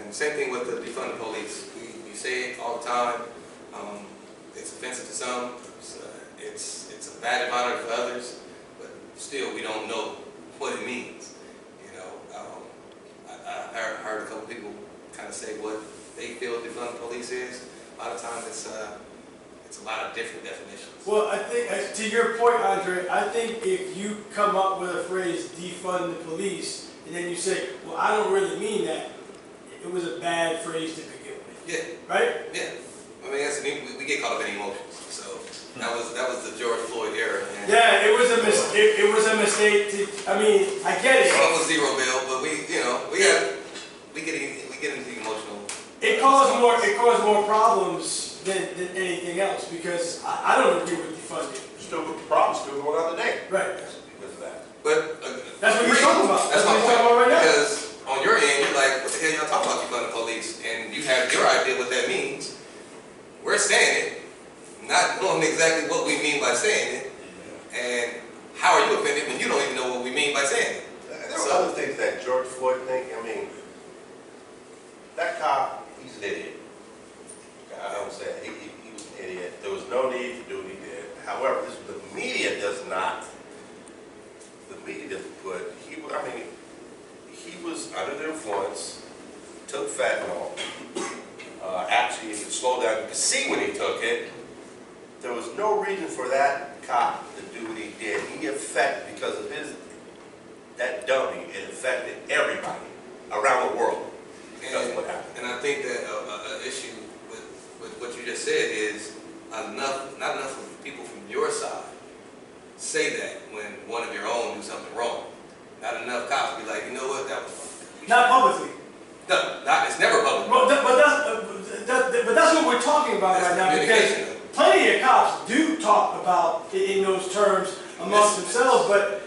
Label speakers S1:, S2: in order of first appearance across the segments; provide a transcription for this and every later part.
S1: And same thing with the Defund the Police. We say it all the time. It's offensive to some. It's a badge of honor for others. But still, we don't know what it means. You know, I heard a couple people kind of say what they feel Defund the Police is. A lot of times, it's a lot of different definitions.
S2: Well, I think, to your point, Andre, I think if you come up with a phrase, defund the police, and then you say, well, I don't really mean that, it was a bad phrase to begin with.
S1: Yeah.
S2: Right?
S1: Yeah. I mean, we get caught up in emotions. So that was the George Floyd era.
S2: Yeah, it was a mistake to, I mean, I get it.
S1: Well, it was zero bill, but we get into the emotional.
S2: It caused more problems than anything else, because I don't agree with defunding.
S3: Still with the problem, still going on today.
S2: Right.
S3: Because of that.
S1: But
S2: that's what we're talking about.
S1: That's what
S2: we're talking about right now.
S1: Because on your end, you're like, what the hell y'all talking about defund the police? And you have your idea what that means. We're saying it, not knowing exactly what we mean by saying it. And how are you offended when you don't even know what we mean by saying it?
S3: There were other things that George Floyd thing. I mean, that cop, he's an idiot. I don't say it. He was an idiot. There was no need to do what he did. However, the media doesn't put, he was under the influence, took fentanyl. Actually, if you slow down, you can see when he took it. There was no reason for that cop to do what he did. He affected, because of that dummy, it affected everybody around the world. That's what happened.
S1: And I think that an issue with what you just said is not enough of people from your side say that when one of your own do something wrong. Not enough cops be like, you know what, that was wrong.
S2: Not publicly.
S1: No, it's never public.
S2: Well, but that's what we're talking about right now, because plenty of cops do talk about it in those terms amongst themselves, but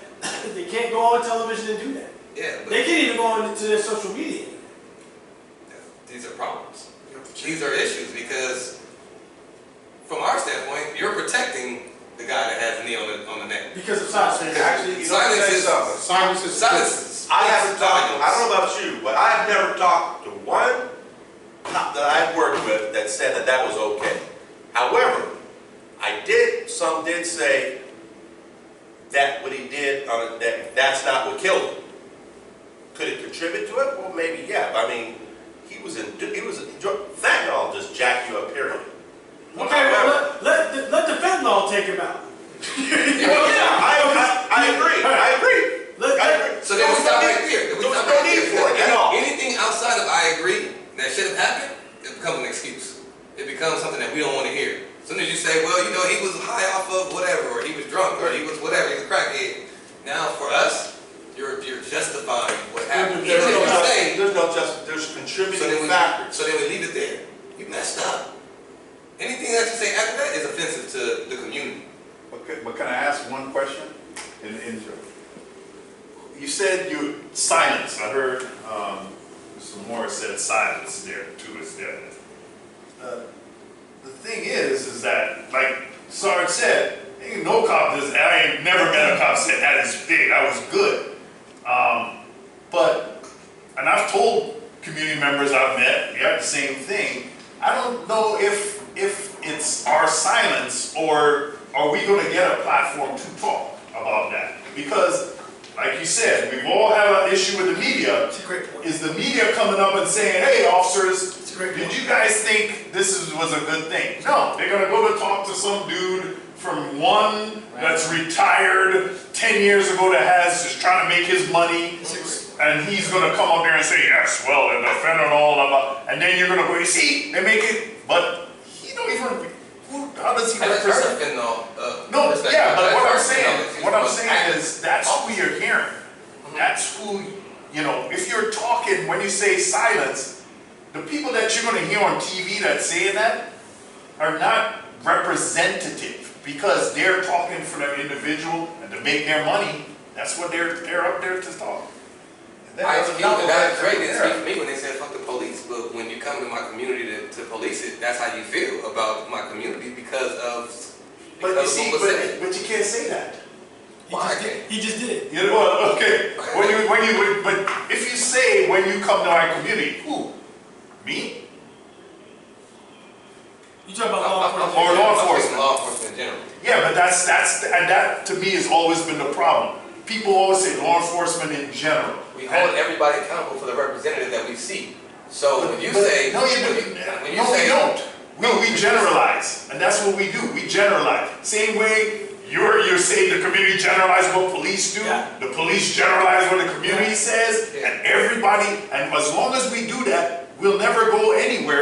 S2: they can't go on television and do that.
S1: Yeah, but
S2: they can't even go on to their social media.
S1: These are problems. These are issues because, from our standpoint, you're protecting the guy that has a knee on the neck.
S2: Because of silence.
S3: Actually,
S1: silence is.
S3: I haven't talked. I don't know about you, but I have never talked to one cop that I've worked with that said that was okay. However, some did say that what he did, that's not what killed him. Could it contribute to it? Well, maybe, yeah. I mean, fentanyl just jack you up, period.
S2: Okay, well, let the fentanyl take him out.
S3: I agree.
S1: So then we stop right there.
S3: There was no need for it at all.
S1: Anything outside of I agree that should have happened, it becomes an excuse. It becomes something that we don't want to hear. As soon as you say, well, you know, he was high off of whatever, or he was drunk, or he was whatever, he was a crackhead. Now, for us, you're justifying what happened.
S3: There's contributing factors.
S1: So then we leave it there. You messed up. Anything that you say after that is offensive to the community.
S4: Okay, but can I ask one question? You said silence. I heard Mr. Morris said silence there too. The thing is that, like Sarge said, ain't no cop does. I ain't never met a cop said that is big. That was good. And I've told community members I've met, we have the same thing. I don't know if it's our silence or are we going to get a platform to talk about that? Because, like you said, we all have an issue with the media.
S2: It's a great point.
S4: Is the media coming up and saying, hey, officers, did you guys think this was a good thing? No, they're going to go to talk to some dude from one that's retired 10 years ago that is trying to make his money. And he's going to come up there and say, yes, well, and the fentanyl, and then you're going to go, you see, they make it, but he don't even, how does he represent? No, yeah, but what I'm saying is, that's who you're hearing. That's who, if you're talking, when you say silence, the people that you're going to hear on TV that say that are not representative because they're talking for their individual and to make their money. That's what they're up there to talk.
S1: That's great. It's sweet for me when they say fuck the police, but when you come to my community to police it, that's how you feel about my community because of.
S4: But you can't say that.
S1: Why?
S2: He just did.
S4: Okay. But if you say when you come to our community, but and that to me has always been the problem. People always say law enforcement in general.
S1: We hold everybody accountable for the representative that we see. So when you say,
S4: No, we don't. We generalize, and that's what we do. We generalize. Same way you're saying the community generalize what police do.
S2: Yeah.
S4: The police generalize what the community says, and everybody. And as long as we do that, we'll never go anywhere.